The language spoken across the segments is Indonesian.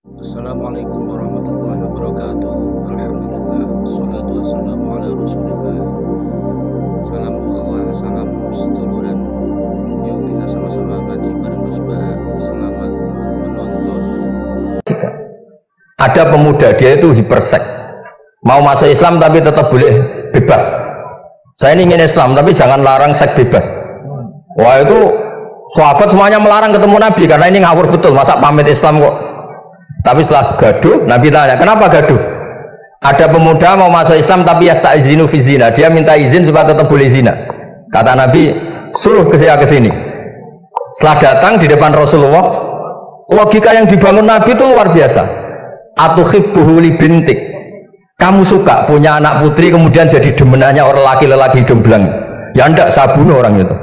Assalamualaikum warahmatullahi wabarakatuh. Alhamdulillah wassalatu wassalamu ala Rasulillah. Salam ukhwah, salam seduluran. Yuk kita sama-sama ngaji bareng Gus Baha. Selamat menonton. Ada pemuda dia itu hipersek, mau masuk Islam tapi tetap boleh bebas. Saya ini ingin Islam tapi jangan larang seks bebas. Wah, itu sahabat semuanya melarang ketemu Nabi karena ini ngawur betul, masa pamit Islam kok. Tapi setelah gaduh, Nabi tanya, kenapa gaduh? Ada pemuda mau masuk Islam tapi yasta'izinu fi zina, dia minta izin supaya tetap boleh zina. Kata Nabi, suruh ke sini. Setelah datang di depan Rasulullah, logika yang dibangun Nabi itu luar biasa. Atuhibbuhu li bintik, kamu suka punya anak putri kemudian jadi demenannya orang laki-laki jomblang? Ya enggak, saya bunuh orang itu.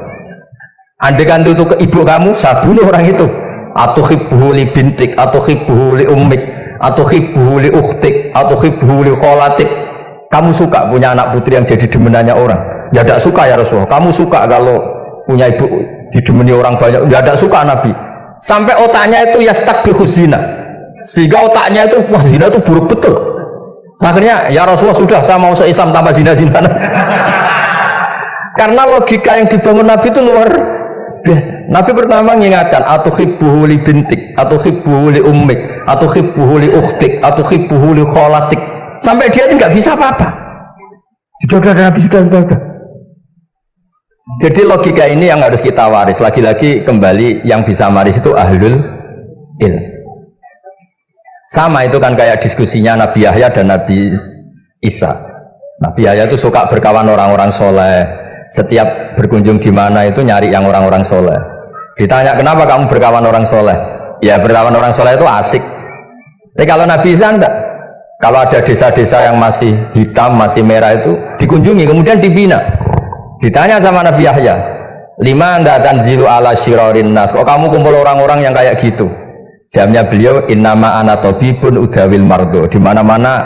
Andaikan itu ke ibu kamu, saya bunuh orang itu. Atuhibbuhu li bintik, atuhibbuhu li ummik, atuhibbuhu li ukhtik, atuhibbuhu li kholatik. Kamu suka punya anak putri yang jadi demenannya orang? Ya enggak suka ya Rasulullah. Kamu suka kalau punya ibu didemeni orang banyak? Ya enggak suka Nabi. Sampai otaknya itu yastakbihu zina, sehingga otaknya itu wah zina itu buruk betul. Akhirnya ya Rasulullah sudah, saya mau se-Islam tanpa zina-zina. Karena logika yang dibangun Nabi itu luar biasa. Nabi pertama mengingatkan atuhibbuhu li bintik, atuhibbuhu li ummik, atuhibbuhu li ukhtik, atuhibbuhu li kholatik. Sampai dia ini nggak bisa apa-apa. Sudah Nabi sudah. Jadi logika ini yang harus kita waris. Lagi-lagi kembali yang bisa waris itu ahlul ilm. Sama itu kan kayak diskusinya Nabi Yahya dan Nabi Isa. Nabi Yahya itu suka berkawan orang-orang soleh. Setiap berkunjung di mana itu nyari yang orang-orang soleh. Ditanya kenapa kamu berkawan orang soleh? Ya berkawan orang soleh itu asik. Tapi kalau Nabi Isa enggak. Kalau ada desa-desa yang masih hitam, masih merah itu dikunjungi, kemudian dibina. Ditanya sama Nabi Yahya, lima anda tanzilu ala syirarin nas. Kok kamu kumpul orang-orang yang kayak gitu? Jamnya beliau, innama ana tabibun udawil mardo. Di mana-mana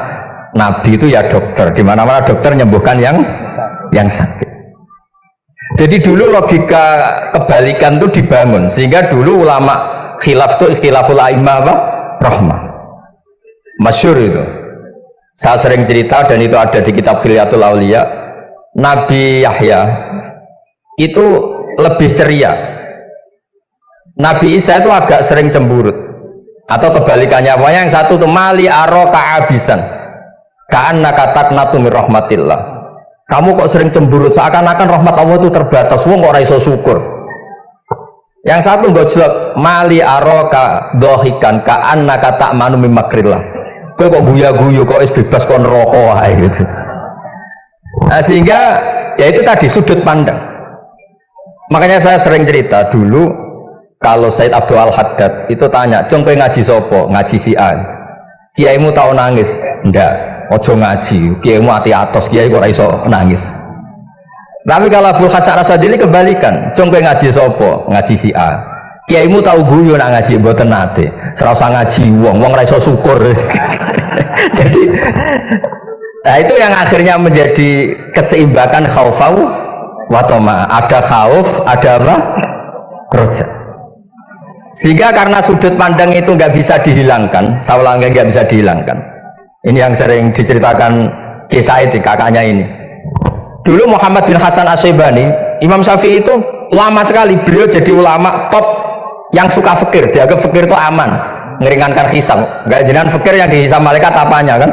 Nabi itu ya dokter. Di mana-mana dokter menyembuhkan yang sakit. Jadi dulu logika kebalikan itu dibangun, sehingga dulu ulama khilaf itu ikhtilaful a'immah apa? Rahmah. Masyhur itu. Saya sering cerita dan itu ada di kitab Khilyatul Auliya. Nabi Yahya itu lebih ceria. Nabi Isa itu agak sering cemburut. Atau kebalikannya, pokoknya yang satu itu mali aro ka'abisan ka'annaka taqnatu min rahmatillah. Kamu kok sering cemburut, seakan-akan rahmat Allah itu terbatas, wong kok ora iso syukur. Yang satu gojlok, mali aroka dohikan ka'annaka ta'manu min makrillah. Kowe kok guya-guyu, kok is bebas kon neraka wae gitu. Nah, sehingga ya itu tadi sudut pandang. Makanya saya sering cerita dulu kalau Said Abdul Al-Haddad itu tanya, "Cung kowe ngaji sapa?" Ngaji si A. Kiaimu tau nangis? Ndak. Ojo ngaji, kiaimu ati atos, kiai kok ora iso nangis. Tapi kalau Abu Hasan Asadili kebalikan, cung kowe ngaji sapa? Ngaji si A. Kiaimu tahu guyu nak ngaji mboten nate. Ora usah ngaji wong ora iso syukur. Jadi nah itu yang akhirnya menjadi keseimbangan khaufau wa tama. Ada khauf, ada apa? Roja. Sehingga karena sudut pandang itu nggak bisa dihilangkan, saya ulangi nggak bisa dihilangkan. Ini yang sering diceritakan kisah itu kakaknya ini. Dulu Muhammad bin Hasan Asyibani, Imam Syafi'i itu lama sekali beliau jadi ulama top yang suka fikir. Dianggap fikir itu aman, ngeringankan hisab. Nggak jenengan fikir yang dihisab malaikat apanya kan?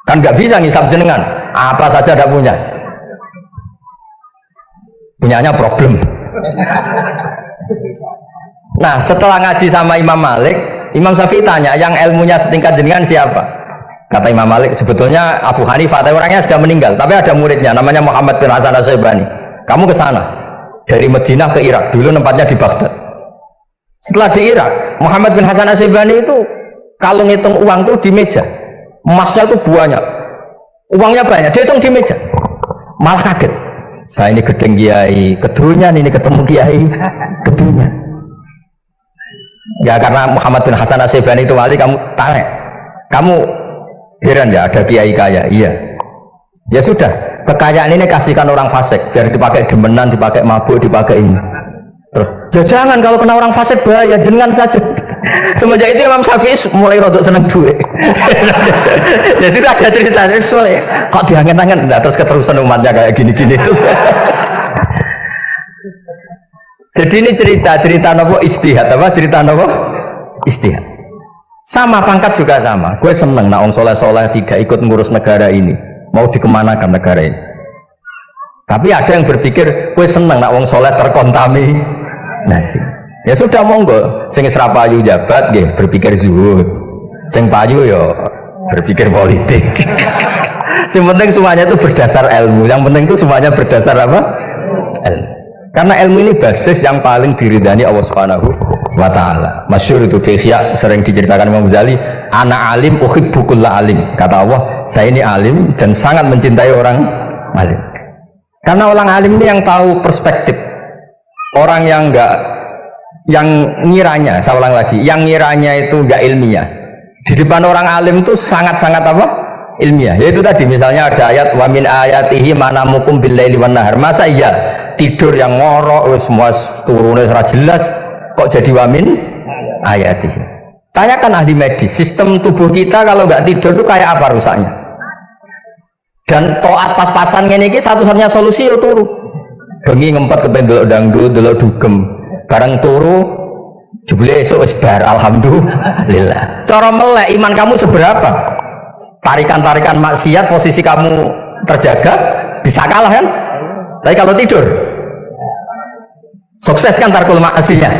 Kan nggak bisa ngisab jenengan. Apa saja tidak punya. Punyanya problem. Nah setelah ngaji sama Imam Malik, Imam Syafi'i tanya, yang ilmunya setingkat jenengan siapa? Kata Imam Malik, sebetulnya Abu Hanifah, tapi orangnya sudah meninggal, tapi ada muridnya namanya Muhammad bin Hasan Asyibani. Kamu ke sana dari Madinah ke Irak, dulu tempatnya di Baghdad. Setelah di Irak, Muhammad bin Hasan Asyibani itu kalau ngitung uang tuh di meja, emasnya itu banyak, uangnya banyak, dia hitung di meja, malah kaget. Saya ini gedeng kiai, kedrunya ini ketemu kiai, kedrunya. Ya karena Muhammad bin Hasan Asyibani itu wali, kamu tanya, kamu heran ya ada kiai kaya? Iya. Ya sudah, kekayaan ini kasihkan orang fasik biar dipakai demenan, dipakai mabuk, dipakai ini. Terus, jangan kalau kena orang fasik bahaya, jenengan saja. Semenjak itu Imam Syafi'i mulai rodok seneng duit. Jadi ada ceritanya soalnya kok diangen-angen, nah, terus keterusan umatnya kayak gini-gini itu. Jadi ini cerita nopo istihad apa cerita nopo istihad. Sama pangkat juga sama. Gue seneng nak wong soleh-soleh tidak ikut ngurus negara ini, mau dikemanakan negara ini. Tapi ada yang berpikir, gue seneng nak wong soleh terkontaminasi. Ya sudah monggo, sing isra payu jabat nggih berpikir zuhud. Sing payu ya berpikir politik. Yang penting semuanya itu berdasar ilmu. Yang penting itu semuanya berdasar apa? Ilmu. Karena ilmu ini basis yang paling diridani Allah Subhanahu wa ta'ala. Masyhur itu Ihya sering diceritakan Imam Ghazali, ana alim uhibbu kulla alim. Kata Allah, saya ini alim dan sangat mencintai orang alim. Karena orang alim ini yang tahu perspektif. Orang yang ngiranya, saya ulang lagi, yang ngiranya itu enggak ilmiah. Di depan orang alim itu sangat-sangat apa? Ilmiah. Yaitu tadi misalnya ada ayat wa min ayatihi manamukum billaili wan nahar. Masa iya tidur yang ngorok semua turunnya secara jelas kok jadi wa min ayatihi. Tanyakan ahli medis, sistem tubuh kita kalau nggak tidur itu kayak apa rusaknya? Dan toat pas-pasan ngene iki satu-satunya solusi yo turu. Bengi ngempet kepen delok dangdut, delok dugem. Bareng turu jebule esuk wis bar alhamdulillah. Cara melek iman kamu seberapa? Tarikan-tarikan maksiat posisi kamu terjaga bisa kalah kan? Tapi kalau tidur sukses kan tarkul maksiat.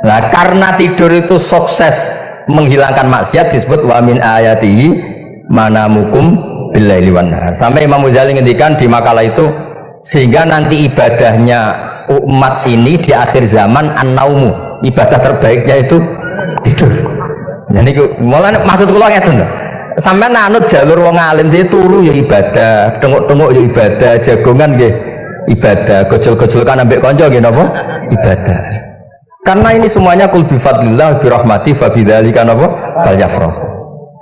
Nah, karena tidur itu sukses menghilangkan maksiat disebut wa min ayatihi manamukum billaili wan nahar. Sampai Imam Ghazali ngendikan di makalah itu, sehingga nanti ibadahnya umat ini di akhir zaman an-naumu, ibadah terbaiknya itu tidur. Jadi malah maksud kula ngeten lho. Sampai nanut jalur wong alim dia turu ya ibadah, tengok-tengok ya ibadah, jagongan nggih ibadah, gojol-gojolkan ambek kanca nggih napa? Ibadah. Karena ini semuanya kul bi fadlillah bi rahmati fa bidzalika napa? Falyafrahu.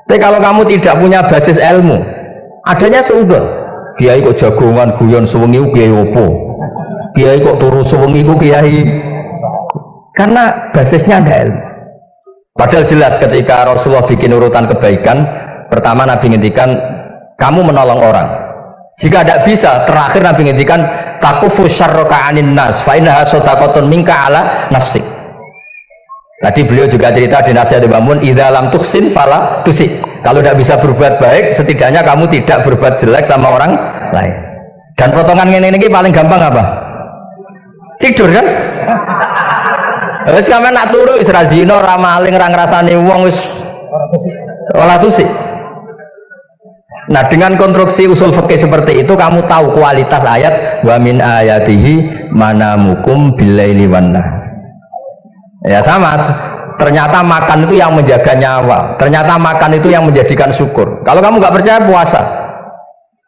Tapi kalau kamu tidak punya basis ilmu, adanya suudzon. Kiai kok jagongan guyon sewengi ku kiai opo? Kiai kok turu sewengi ku kiai. Karena basisnya ada ilmu. Padahal jelas ketika Rasulullah bikin urutan kebaikan, pertama Nabi ngendikan kamu menolong orang. Jika tidak bisa, terakhir Nabi ngendikan takufu syarraka anin nas fa innaha shadaqatun minka ala nafsik. Tadi beliau juga cerita di nasihat Imam Mun, idza lam tuhsin fala tusi. Kalau tidak bisa berbuat baik, setidaknya kamu tidak berbuat jelek sama orang lain. Dan potongan ini paling gampang apa? Tidur kan? Wis sampean nak turu wis ra zina, ra maling, ra ngrasani wong wis ora tusik. Nah, dengan konstruksi usul fikih seperti itu kamu tahu kualitas ayat wa min ayatihi manamukum billaili wan nahar. Ya sama, ternyata makan itu yang menjaga nyawa, ternyata makan itu yang menjadikan syukur. Kalau kamu nggak percaya puasa,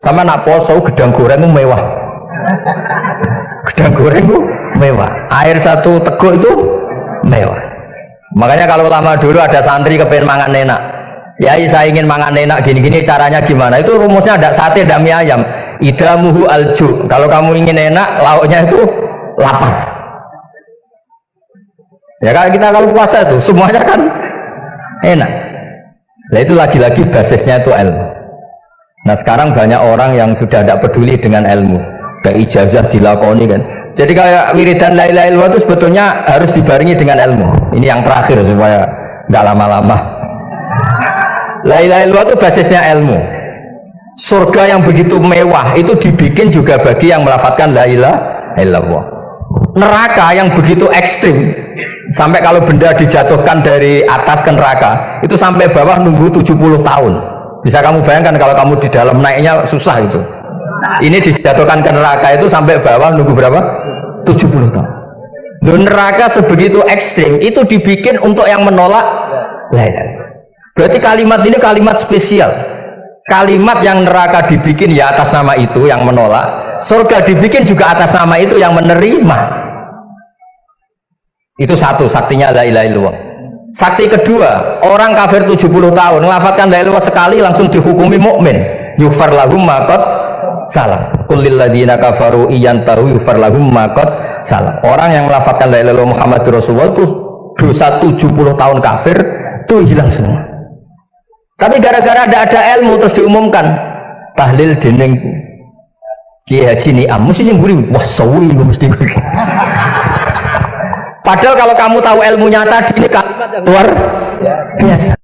sama nak poso gedang goreng itu mewah. Gedang goreng itu mewah, air satu teguk itu mewah. Makanya kalau lama dulu ada santri kepengen mangan enak, ya saya ingin mangan enak gini-gini, caranya gimana? Itu rumusnya ada sate, ada mie ayam. Idamuhu alju. Kalau kamu ingin enak, lauknya itu lapar. Ya kalau kita kalau puasa itu semuanya kan enak. Nah itu lagi-lagi basisnya itu ilmu. Nah sekarang banyak orang yang sudah tidak peduli dengan ilmu, kayak ijazah dilakoni kan. Jadi kayak wiridan la ilaha illallah itu sebetulnya harus dibarengi dengan ilmu. Ini yang terakhir supaya nggak lama-lama. La ilaha illallah itu basisnya ilmu. Surga yang begitu mewah itu dibikin juga bagi yang melafadzkan la ilaha illallah. Neraka yang begitu ekstrim, sampai kalau benda dijatuhkan dari atas ke neraka itu sampai bawah nunggu 70 tahun. Bisa kamu bayangkan kalau kamu di dalam, naiknya susah itu. Ini dijatuhkan ke neraka itu sampai bawah nunggu berapa? 70 tahun. Loh, neraka sebegitu ekstrim itu dibikin untuk yang menolak la ilaha. Berarti kalimat ini kalimat spesial. Kalimat yang neraka dibikin ya atas nama itu yang menolak, surga dibikin juga atas nama itu yang menerima. Itu satu saktinya la ilaha illallah. Sakti kedua, orang kafir 70 tahun ngelafatkan la ilaha sekali langsung dihukumi mukmin. Yughfar lahum ma qad salam. Qul lil ladzina kafaru iyantahu yufar lahum ma qad salam. Orang yang melafalkan la ilaha illallah Muhammadur Rasulullah itu dosa 70 tahun kafir itu hilang semua. Tapi gara-gara ada ilmu terus diumumkan tahlil dening Kiai Haji Niam mesti sing mburi wah sawi mesti. Padahal kalau kamu tahu ilmu nyata ini kalimat yang luar biasa.